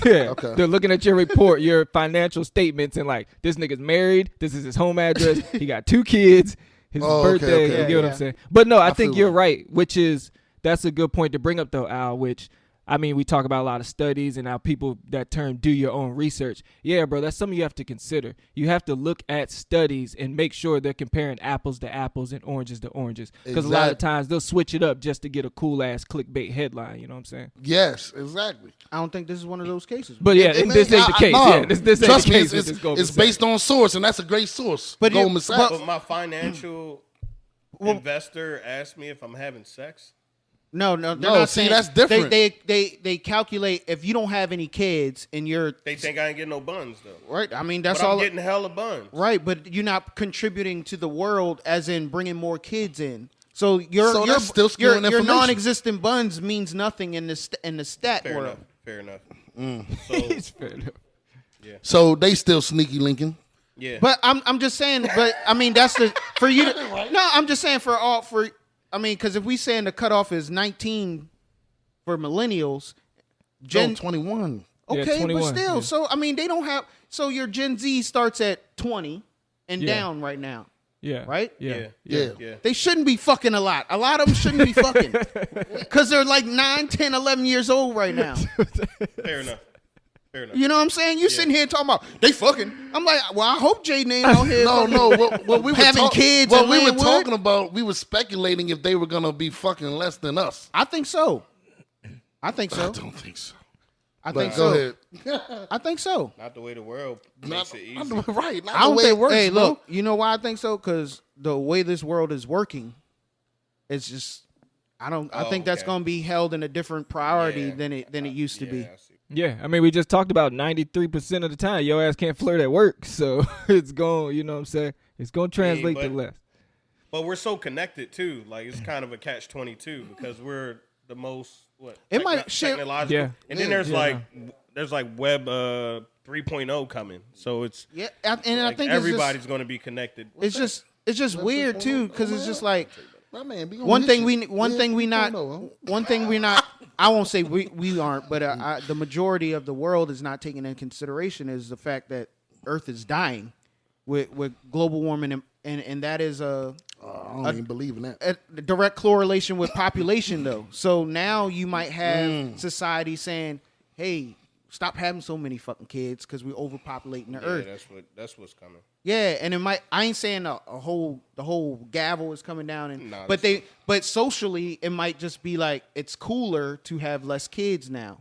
B: yeah.
D: Okay.
B: They're looking at your report, your financial statements, and like, this nigga's married. This is his home address. He got 2 kids. His birthday.
D: Okay.
B: You get what I'm saying? But no, I think you're right. That's a good point to bring up though, Al. Which, I mean, we talk about a lot of studies and how people that term do your own research. Yeah, bro, that's something you have to consider. You have to look at studies and make sure they're comparing apples to apples and oranges to oranges. Because a lot of times they'll switch it up just to get a cool ass clickbait headline. You know what I'm saying?
D: Yes, exactly.
A: I don't think this is one of those cases.
B: But yeah, this ain't the case.
D: No,
B: Yeah, this ain't the case.
D: It's based on source, and that's a great source.
A: But
D: Goldman Sachs.
C: But my financial investor asked me if I'm having sex.
A: No, they're not saying
D: that's different.
A: They calculate if you don't have any kids and
C: They think I ain't getting no buns though.
A: right. I mean, that's
C: But
A: all.
C: I'm getting hella buns.
A: Right, but you're not contributing to the world, as in bringing more kids in. So
D: that's still skewing
A: your
D: information.
A: non-existent buns means nothing in the stat
C: Fair
A: world.
C: enough.
B: It's fair enough.
D: So they still sneaky linking.
C: Yeah.
A: But I'm just saying. But I mean, that's the for you. No, I'm just saying I mean, because if we saying the cutoff is 19 for millennials,
D: 21.
A: Okay,
B: Yeah, 21,
A: but still,
B: yeah.
A: so I mean, they don't have. So your Gen Z starts at 20 and down right now.
B: Yeah.
A: Right?
B: Yeah.
C: Yeah.
A: They shouldn't be fucking a lot. A lot of them shouldn't be fucking because they're like 9, 10, 11 years old right now.
C: Fair enough.
A: You know what I'm saying? You sitting here talking about they fucking. I'm like, well, I hope Jaden ain't out here.
D: No. What we were
A: having kids.
D: What
A: and
D: we were
A: laying wood.
D: talking about, we were speculating if they were gonna be fucking less than us.
A: I think so. I think
D: I
A: so.
D: don't think so.
A: I think
D: Go
A: so.
D: ahead.
A: I think so.
C: Not the way the world makes it easy.
D: Right. Not
A: I don't
D: the way
A: think.
D: it works.
A: Hey,
D: bro.
A: look. You know why I think so? Because the way this world is working, it's just. I think that's going to be held in a different priority than it used to be.
C: I see.
B: Yeah, I mean, we just talked about 93% of the time your ass can't flirt at work, so it's going, you know what I'm saying? It's going to translate to less.
C: But we're so connected too. Like it's kind of a catch-22 because we're the most technological.
B: Yeah.
C: And then there's like web 3.0 coming. So it's
A: And I
C: like
A: think
C: everybody's going to be connected.
A: it's just weird too because it's just like
D: My man, be
A: one thing we not. I won't say we aren't, but the majority of the world is not taking into consideration is the fact that Earth is dying with global warming, and that is
D: I don't even believe in that.
A: a direct correlation with population though. So now you might have society saying, "Hey, stop having so many fucking kids because we're overpopulating the Earth."
C: That's what's coming.
A: Yeah, and it might. I ain't saying the whole gavel is coming down, but socially it might just be like it's cooler to have less kids now,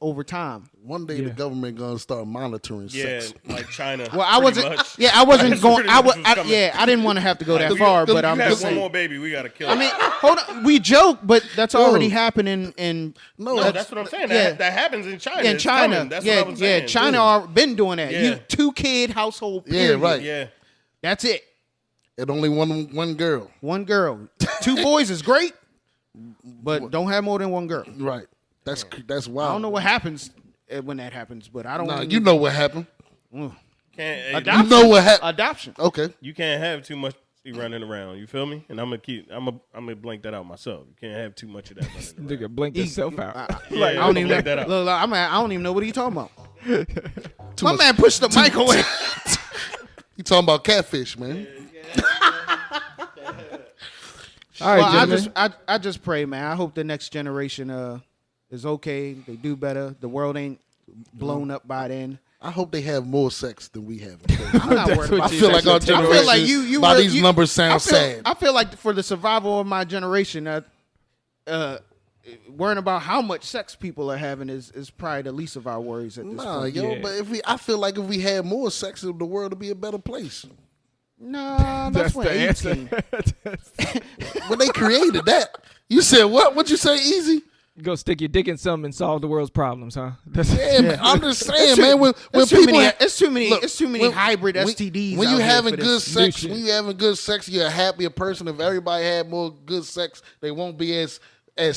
A: over time.
D: One day the government gonna start monitoring sex.
C: Like China.
A: Well, I wasn't.
C: Much.
A: Yeah, I wasn't
C: That's
A: going.
C: pretty much what's coming.
A: I didn't want to have to go that far, but I'm
C: you
A: just
C: have one
A: saying.
C: more baby, we gotta kill.
A: I mean, hold on. We joke, but that's already happening. And
C: no, that's what I'm saying. That happens in China.
A: In China,
C: That's what I'm saying.
A: China already been doing that.
C: Yeah.
A: 2-kid household. Period.
D: Yeah, right.
C: Yeah.
A: That's it.
D: And only one girl.
A: One girl. 2 boys is great, but don't have more than one girl.
D: Right. That's wild.
A: I don't know what happens when that happens, but I don't.
D: Nah, you know what happened.
A: Adoption.
D: You know what happened.
A: Adoption.
D: Okay.
C: You can't have too much running around. You feel me? And I'm gonna blank that out myself. You can't have too much of that running around.
B: Nigga, blink yourself out.
A: I don't even know.
C: that out.
A: Look, I don't even know what he talking about. My man pushed the mic away.
D: You talking about catfish, man?
B: All right,
A: Well,
B: gentlemen.
A: I just pray, man. I hope the next generation is okay. They do better. The world ain't blown up by then.
D: I hope they have more sex than we have.
A: I'm not worried about
D: I feel like our
A: I
D: generation.
A: feel like you
D: by
A: were-
D: these
A: you-
D: numbers sound sad.
A: I feel like for the survival of my generation, worrying about how much sex people are having is probably the least of our worries at this
D: Nah,
A: point.
D: yo,
B: Yeah.
D: but I feel like if we had more sex, the world would be a better place.
A: Nah, that's when
B: the
A: AIDS
B: answer.
A: came.
D: When they created that, you said what? What you say, Eazy?
B: Go stick your dick in something and solve the world's problems, huh?
D: Yeah, man, I'm just saying, man. When
A: It's
D: people,
A: it's too many hybrid STDs.
D: When
A: out
D: you
A: here
D: having
A: for
D: good
A: this.
D: sex, you're a happier person. If everybody had more good sex, they won't be as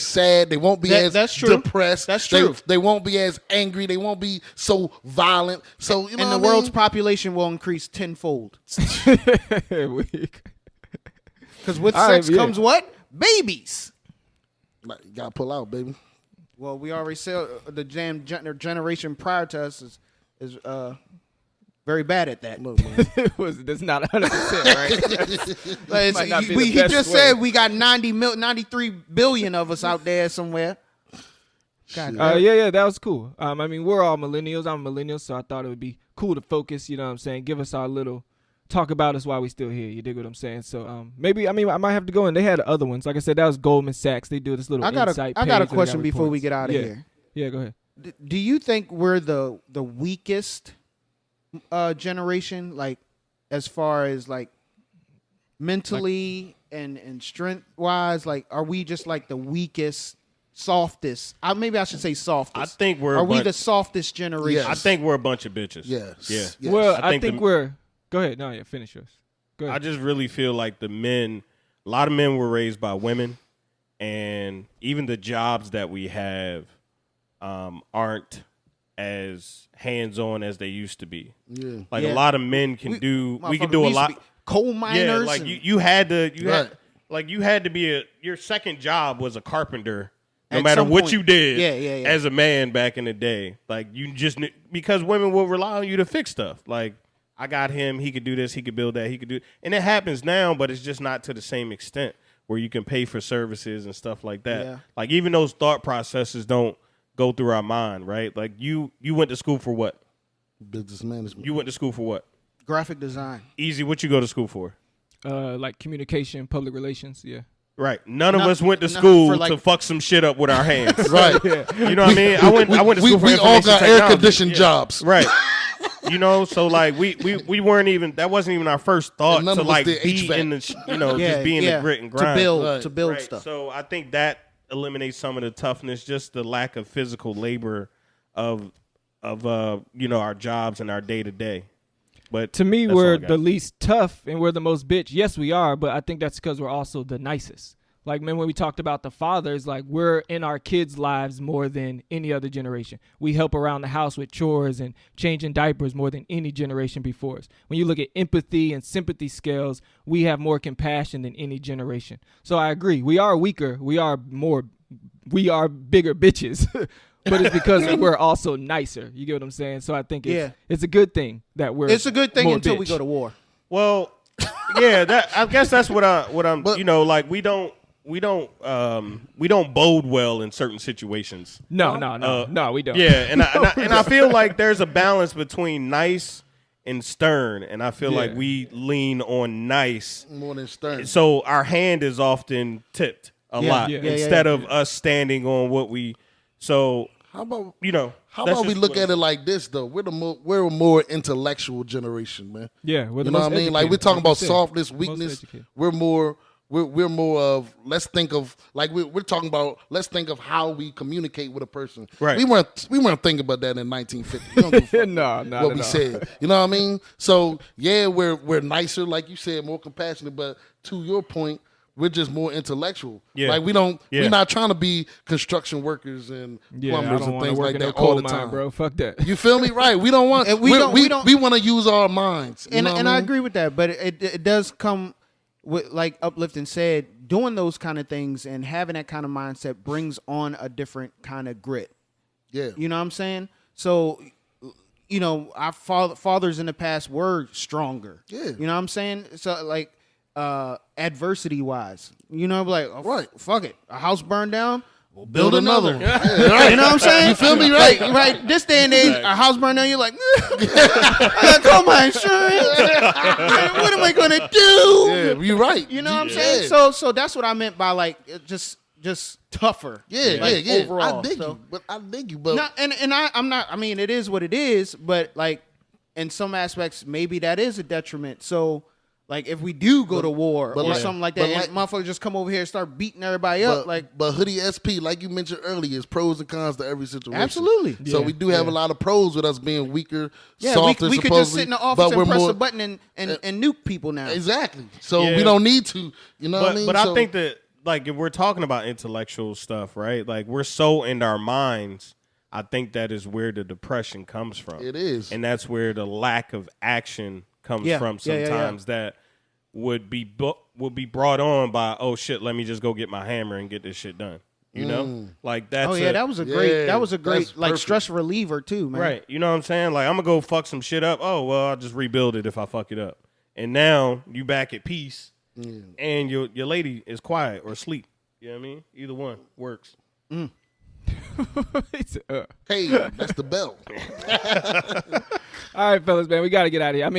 D: sad. They won't be
A: That's true.
D: depressed.
A: That's true.
D: They won't be as angry. They won't be so violent. So you know,
A: And the world's population will increase tenfold.
B: Weak.
A: Because with
B: All
A: sex
B: right, yeah.
A: comes what? Babies.
D: like, you gotta pull out, baby.
A: Well, we already said the generation prior to us is very bad at that.
D: Look, man.
B: That's not 100%, right?
A: Like,
B: Might not be
A: he
B: the best
A: just
B: way.
A: said we got 93 billion of us out there somewhere. God,
B: Yeah, that was cool. I mean, we're all millennials. I'm a millennial, so I thought it would be cool to focus, you know what I'm saying? Give us our little talk about us while we still here. You dig what I'm saying? So maybe, I might have to go in. They had other ones. Like I said, that was Goldman Sachs. They do this little insight
A: I got a
B: page where they
A: question
B: got
A: before we
B: reports.
A: get out of
B: Yeah.
A: here.
B: Yeah, go ahead.
A: Do you think we're the weakest generation, like as far as like mentally and strength wise? Like, are we just like the weakest, softest? Maybe I should say softest.
C: I think
A: Are we the softest generation?
D: Yes.
C: I think we're a bunch of bitches.
D: Yes.
C: Yeah.
D: Yes.
B: Well, I
C: think
B: think
C: the-
B: we're. Go ahead. No, yeah, finish yours. Go ahead.
C: I just really feel like a lot of men were raised by women, and even the jobs that we have aren't as hands-on as they used to be.
D: Yeah.
C: Like
A: Yeah.
C: a lot of men can we can do a
A: Motherfucker,
C: lot.
A: coal miners.
C: Yeah, like
A: and-
C: you had to
D: Right.
C: you had to be your second job was a carpenter. No
A: At
C: matter
A: some
C: what
A: point.
C: you did
A: Yeah.
C: as a man back in the day. Like you just because women will rely on you to fix stuff. Like I got him, he could do this, he could build that, he could do. And it happens now, but it's just not to the same extent where you can pay for services and stuff like that.
A: Yeah.
C: Like even those thought processes don't go through our mind, right? Like you went to school for what?
D: Business management.
C: You went to school for what?
A: graphic design.
C: Easy, what you go to school for?
B: Like communication, public relations. Yeah.
C: Right. None of
A: Not-
C: us went to
A: not
C: school
A: for, like-
C: to fuck some shit up with our hands.
D: Right.
C: You know what I mean? I went to school for
D: we all
C: information
D: got air
C: technology.
D: conditioned
C: Yeah.
D: jobs.
C: Right. You know, so like we weren't even, that wasn't even our first thought
D: And none
C: to
D: of us
C: like
D: did
C: be
D: HVAC.
C: in the just be in the grit and grind.
A: to build
C: Right.
A: stuff.
C: So I think that eliminates some of the toughness, just the lack of physical labor of our jobs and our day to day. But
B: To me,
C: that's all I
B: we're
C: got.
B: the least tough and we're the most bitch. Yes, we are, but I think that's because we're also the nicest. Like, man, when we talked about the fathers, like, we're in our kids' lives more than any other generation. We help around the house with chores and changing diapers more than any generation before us. When you look at empathy and sympathy scales, we have more compassion than any generation. So I agree. We are weaker. We are bigger bitches. But it's because we're also nicer. You get what I'm saying? So I think it's a good thing that we're
A: It's a good thing
B: more
A: until we
B: bitch.
A: go to war.
C: Well, yeah, I guess that's what I'm
D: But-
C: like we don't bode well in certain situations.
B: No, we don't.
C: Yeah, and I feel like there's a balance between nice and stern, and I feel like
B: Yeah.
C: we lean on nice.
D: More than Stern.
C: So our hand is often tipped a lot
B: Yeah.
C: instead of us standing on what we. So
D: How about
C: how
D: how about we look at it like this though? We're a more intellectual generation, man.
B: Yeah, we're the
D: You know
B: most
D: what I mean? Like
B: educated,
D: we're talking
B: like
D: about
B: you said.
D: softness,
B: Most
D: weakness.
B: educated.
D: We're more of let's think of like we're talking about let's think of how we communicate with a person.
C: Right.
D: We weren't thinking about that in 1950. We don't give a fuck
B: No, not
D: what
B: at
D: we
B: all.
D: said. You know what I mean? So yeah, we're nicer, like you said, more compassionate. But to your point, we're just more intellectual.
C: Yeah.
D: Like
C: Yeah.
D: we're not trying to be construction workers and
B: Yeah, I
D: plumbers
B: don't
D: and
B: want to
D: things
B: work
D: like
B: in no
D: that all
B: coal
D: the
B: mine,
D: time,
B: bro. Fuck that.
D: You feel me? Right. We don't want.
A: And
D: we
A: we
D: don't.
A: don't-
D: want to use our minds. You
A: And
D: know what
A: and
D: I
A: I
D: mean?
A: agree with that, but it does come with, like Uplifting said, doing those kind of things and having that kind of mindset brings on a different kind of grit.
D: Yeah.
A: You know what I'm saying? So, our fathers in the past were stronger.
D: Yeah.
A: You know what I'm saying? So, like, adversity wise, like,
D: Right.
A: fuck it. A house burned down, we'll
D: Build
A: build
D: another.
A: another.
D: Yeah, right.
A: You know what I'm saying?
D: You feel me? Right.
A: Right. This day and age, a house burned down, you're like, I gotta call my insurance. What am I gonna do?
D: Yeah, you're right.
A: You know what I'm
D: Yeah.
A: saying? So that's what I meant by like just tougher.
D: Yeah,
A: like,
D: yeah.
A: Overall,
D: I dig
A: so.
D: you, but I dig you, but
A: No, and I'm not. I mean, it is what it is. But like in some aspects, maybe that is a detriment. So Like if we do go to war or
D: like-
A: something like
D: but
A: that, and motherfuckers just come over here and start beating everybody up,
D: but Hoodie SP, like you mentioned earlier, is pros and cons to every situation.
A: Absolutely.
D: So
B: Yeah.
D: we do have a lot of pros with us being weaker,
A: yeah,
D: softer,
A: we could just sit
D: supposedly,
A: in the office
D: but
A: and
D: we're
A: press
D: more
A: a button and nuke people now.
D: exactly. So
C: Yeah.
D: we don't need to. You know what I mean?
C: But
D: So-
C: I think that like if we're talking about intellectual stuff, right? Like we're so in our minds. I think that is where the depression comes from.
D: It is.
C: And that's where the lack of action comes
A: Yeah.
C: from
A: Yeah, yeah, yeah.
C: sometimes that would be brought on by, oh shit, let me just go get my hammer and get this shit done. You know? Like that's
A: Oh yeah, that was a great
D: that's
A: like
D: perfect.
A: stress reliever too, man.
C: right. You know what I'm saying? Like I'm gonna go fuck some shit up. Oh well, I'll just rebuild it if I fuck it up. And now you back at peace and your lady is quiet or asleep. You know what I mean? Either one works.
B: It's,
D: hey, that's the bell.
B: All right, fellas, man, we got to get out of here. I mean.